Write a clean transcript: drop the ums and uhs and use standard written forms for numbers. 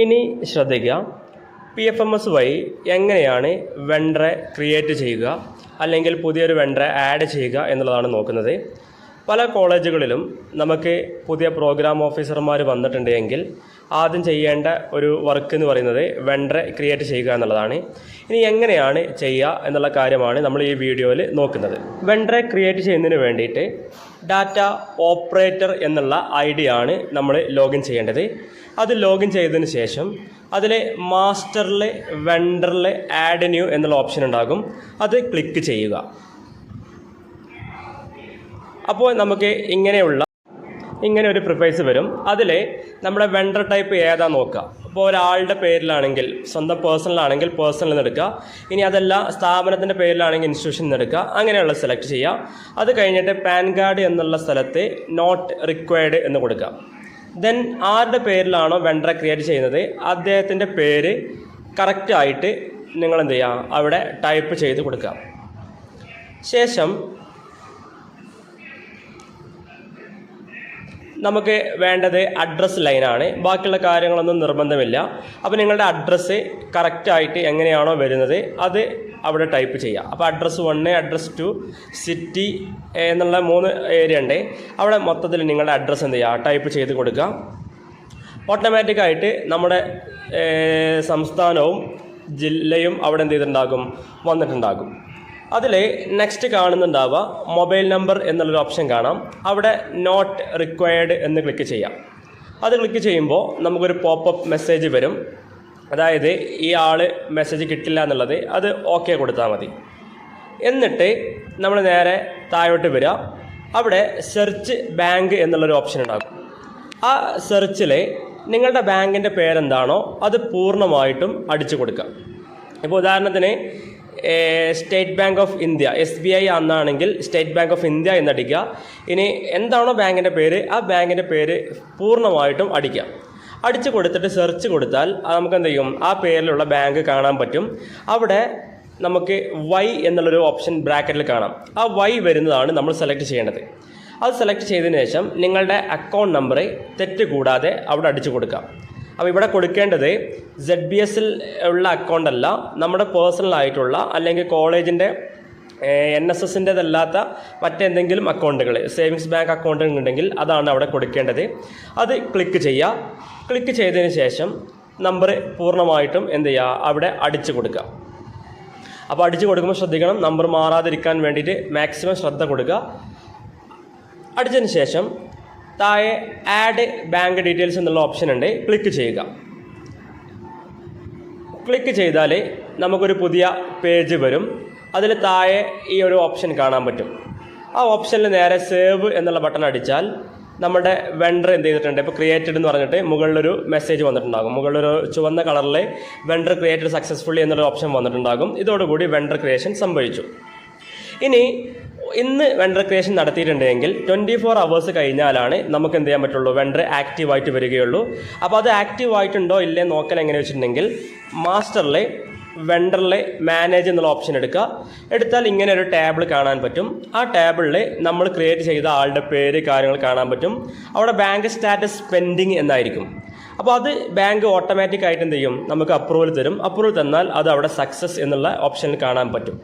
ഇനി ശ്രദ്ധിക്കുക, PFMS വഴി എങ്ങനെയാണ് വെണ്ടറെ ക്രിയേറ്റ് ചെയ്യുക അല്ലെങ്കിൽ പുതിയൊരു വെണ്ടറെ ആഡ് ചെയ്യുക എന്നുള്ളതാണ് നോക്കുന്നത്. പല കോളേജുകളിലും നമുക്ക് പുതിയ പ്രോഗ്രാം ഓഫീസർമാർ വന്നിട്ടുണ്ടെങ്കിൽ ആദ്യം ചെയ്യേണ്ട ഒരു വർക്ക് എന്ന് പറയുന്നത് വെണ്ടറെ ക്രിയേറ്റ് ചെയ്യുക എന്നുള്ളതാണ്. ഇനി എങ്ങനെയാണ് ചെയ്യുക എന്നുള്ള കാര്യമാണ് നമ്മൾ ഈ വീഡിയോയിൽ നോക്കുന്നത്. വെണ്ടറെ ക്രിയേറ്റ് ചെയ്യുന്നതിന് വേണ്ടിയിട്ട് ഡാറ്റ ഓപ്പറേറ്റർ എന്നുള്ള ID ആണ് നമ്മൾ ലോഗിൻ ചെയ്യേണ്ടത്. അത് ലോഗിൻ ചെയ്തതിന് ശേഷം അതിൽ മാസ്റ്ററിൽ വെണ്ടറിൽ ആഡ് ന്യൂ എന്നുള്ള ഓപ്ഷൻ ഉണ്ടാകും. അത് ക്ലിക്ക് ചെയ്യുക. അപ്പോൾ നമുക്ക് ഇങ്ങനെ ഒരു പ്രിഫേസ് വരും. അതിൽ നമ്മുടെ വെണ്ടർ ടൈപ്പ് ഏതാ നോക്കുക. അപ്പോൾ ഒരാളുടെ പേരിലാണെങ്കിൽ സ്വന്തം പേഴ്സണലാണെങ്കിൽ പേഴ്സണൽ നിന്ന് എടുക്കുക. ഇനി അതല്ല സ്ഥാപനത്തിൻ്റെ പേരിലാണെങ്കിൽ ഇൻസ്റ്റിറ്റ്യൂഷൻ നിന്ന് എടുക്കുക. അങ്ങനെയുള്ള സെലക്ട് ചെയ്യുക. അത് കഴിഞ്ഞിട്ട് പാൻ കാർഡ് എന്നുള്ള സ്ഥലത്ത് നോട്ട് റിക്വയർഡ് എന്ന് കൊടുക്കുക. ദെൻ ആരുടെ പേരിലാണോ വെണ്ടറെ ക്രിയേറ്റ് ചെയ്യുന്നത് അദ്ദേഹത്തിൻ്റെ പേര് കറക്റ്റായിട്ട് നിങ്ങൾ എന്ത് ചെയ്യുക, അവിടെ ടൈപ്പ് ചെയ്ത് കൊടുക്കുക. ശേഷം നമുക്ക് വേണ്ടത് അഡ്രസ്സ് ലൈനാണ്. ബാക്കിയുള്ള കാര്യങ്ങളൊന്നും നിർബന്ധമില്ല. അപ്പോൾ നിങ്ങളുടെ അഡ്രസ്സ് കറക്റ്റായിട്ട് എങ്ങനെയാണോ വരുന്നത് അത് അവിടെ ടൈപ്പ് ചെയ്യുക. അപ്പോൾ അഡ്രസ്സ് 1, അഡ്രസ്സ് 2, സിറ്റി എന്നുള്ള 3 ഏരിയ ഉണ്ട്. അവിടെ മൊത്തത്തിൽ നിങ്ങളുടെ അഡ്രസ്സ് എന്ത് ചെയ്യുക, ടൈപ്പ് ചെയ്ത് കൊടുക്കുക. ഓട്ടോമാറ്റിക്കായിട്ട് നമ്മുടെ സംസ്ഥാനവും ജില്ലയും അവിടെ എന്ത് ചെയ്തിട്ടുണ്ടാകും, വന്നിട്ടുണ്ടാകും. അതിൽ നെക്സ്റ്റ് കാണുന്നുണ്ടാവുക മൊബൈൽ നമ്പർ എന്നുള്ളൊരു ഓപ്ഷൻ കാണാം. അവിടെ നോട്ട് റിക്വയർഡ് എന്ന് ക്ലിക്ക് ചെയ്യാം. അത് ക്ലിക്ക് ചെയ്യുമ്പോൾ നമുക്കൊരു പോപ്പപ്പ് മെസ്സേജ് വരും. അതായത് ഈ ആൾ മെസ്സേജ് കിട്ടില്ല എന്നുള്ളത്. അത് ഓക്കെ കൊടുത്താൽ മതി. എന്നിട്ട് നമ്മൾ നേരെ താഴോട്ട് വരിക. അവിടെ സെർച്ച് ബാങ്ക് എന്നുള്ളൊരു ഓപ്ഷൻ ഉണ്ടാകും. ആ സെർച്ചിൽ നിങ്ങളുടെ ബാങ്കിൻ്റെ പേരെന്താണോ അത് പൂർണ്ണമായിട്ടും അടിച്ചു കൊടുക്കുക. ഇപ്പോൾ ഉദാഹരണത്തിന് state bank of India SBI എന്നാണെങ്കിൽ സ്റ്റേറ്റ് ബാങ്ക് ഓഫ് ഇന്ത്യ എന്നടിക്കുക. ഇനി എന്താണോ ബാങ്കിൻ്റെ പേര് ആ ബാങ്കിൻ്റെ പേര് പൂർണ്ണമായിട്ടും അടിക്കുക. അടിച്ചു കൊടുത്തിട്ട് സെർച്ച് കൊടുത്താൽ നമുക്ക് എന്ത് ചെയ്യും, ആ പേരിലുള്ള ബാങ്ക് കാണാൻ പറ്റും. അവിടെ നമുക്ക് Y എന്നുള്ളൊരു ഓപ്ഷൻ ബ്രാക്കറ്റിൽ കാണാം. ആ Y വരുന്നതാണ് നമ്മൾ സെലക്ട് ചെയ്യേണ്ടത്. അത് സെലക്ട് ചെയ്തതിന് ശേഷം നിങ്ങളുടെ അക്കൗണ്ട് നമ്പർ തെറ്റ് കൂടാതെ അവിടെ അടിച്ചു കൊടുക്കാം. അപ്പോൾ ഇവിടെ കൊടുക്കേണ്ടത് ZBS ഉള്ള അക്കൗണ്ട് അല്ല, നമ്മുടെ പേഴ്സണലായിട്ടുള്ള അല്ലെങ്കിൽ കോളേജിൻ്റെ NSSൻ്റെതല്ലാത്ത മറ്റെന്തെങ്കിലും അക്കൗണ്ടുകൾ, സേവിങ്സ് ബാങ്ക് അക്കൗണ്ടുകൾ ഉണ്ടെങ്കിൽ അതാണ് അവിടെ കൊടുക്കേണ്ടത്. അത് ക്ലിക്ക് ചെയ്യുക. ക്ലിക്ക് ചെയ്തതിന് ശേഷം നമ്പർ പൂർണ്ണമായിട്ടും എന്ത് ചെയ്യുക, അവിടെ അടിച്ചു കൊടുക്കുക. അപ്പോൾ അടിച്ചു കൊടുക്കുമ്പോൾ ശ്രദ്ധിക്കണം, നമ്പർ മാറാതിരിക്കാൻ വേണ്ടിയിട്ട് മാക്സിമം ശ്രദ്ധ കൊടുക്കുക. അടിച്ചതിന് ശേഷം താഴെ ആഡ് ബാങ്ക് ഡീറ്റെയിൽസ് എന്നുള്ള ഓപ്ഷൻ ഉണ്ട്. ക്ലിക്ക് ചെയ്യുക. ക്ലിക്ക് ചെയ്താൽ നമുക്കൊരു പുതിയ പേജ് വരും. അതിൽ താഴെ ഈ ഒരു ഓപ്ഷൻ കാണാൻ പറ്റും. ആ ഓപ്ഷനിൽ നേരെ സേവ് എന്നുള്ള ബട്ടൺ അടിച്ചാൽ നമ്മുടെ വെണ്ടർ എന്ത് ചെയ്തിട്ടുണ്ട്, ഇപ്പോൾ ക്രിയേറ്റഡ് എന്ന് പറഞ്ഞിട്ട് മുകളിലൊരു മെസ്സേജ് വന്നിട്ടുണ്ടാകും. മുകളിലൊരു ചുവന്ന കളറിൽ വെണ്ടർ ക്രിയേറ്റഡ് സക്സസ്ഫുള്ളി എന്നൊരു ഓപ്ഷൻ വന്നിട്ടുണ്ടാകും. ഇതോടുകൂടി വെണ്ടർ ക്രിയേഷൻ സംഭവിച്ചു. ഇനി ഇന്ന് വെണ്ടർ ക്രിയേഷൻ നടത്തിയിട്ടുണ്ടെങ്കിൽ 24 hours കഴിഞ്ഞാലാണ് നമുക്ക് എന്ത് ചെയ്യാൻ പറ്റുള്ളൂ, വെണ്ടർ ആക്റ്റീവായിട്ട് വരികയുള്ളൂ. അപ്പോൾ അത് ആക്റ്റീവായിട്ടുണ്ടോ ഇല്ലേ നോക്കാൻ എങ്ങനെ വെച്ചിട്ടുണ്ടെങ്കിൽ മാസ്റ്ററിൽ വെണ്ടറിൽ മാനേജ് എന്നുള്ള ഓപ്ഷൻ എടുത്താൽ ഇങ്ങനെ ഒരു ടേബിൾ കാണാൻ പറ്റും. ആ ടേബിളിൽ നമ്മൾ ക്രിയേറ്റ് ചെയ്ത ആളുടെ പേര് കാര്യങ്ങൾ കാണാൻ പറ്റും. അവിടെ ബാങ്ക് സ്റ്റാറ്റസ് പെൻഡിങ് എന്നായിരിക്കും. അപ്പോൾ അത് ബാങ്ക് ഓട്ടോമാറ്റിക്കായിട്ട് എന്ത് ചെയ്യും, നമുക്ക് അപ്രൂവൽ തരും. അപ്രൂവൽ തന്നാൽ അത് അവിടെ സക്സസ് എന്നുള്ള ഓപ്ഷനിൽ കാണാൻ പറ്റും.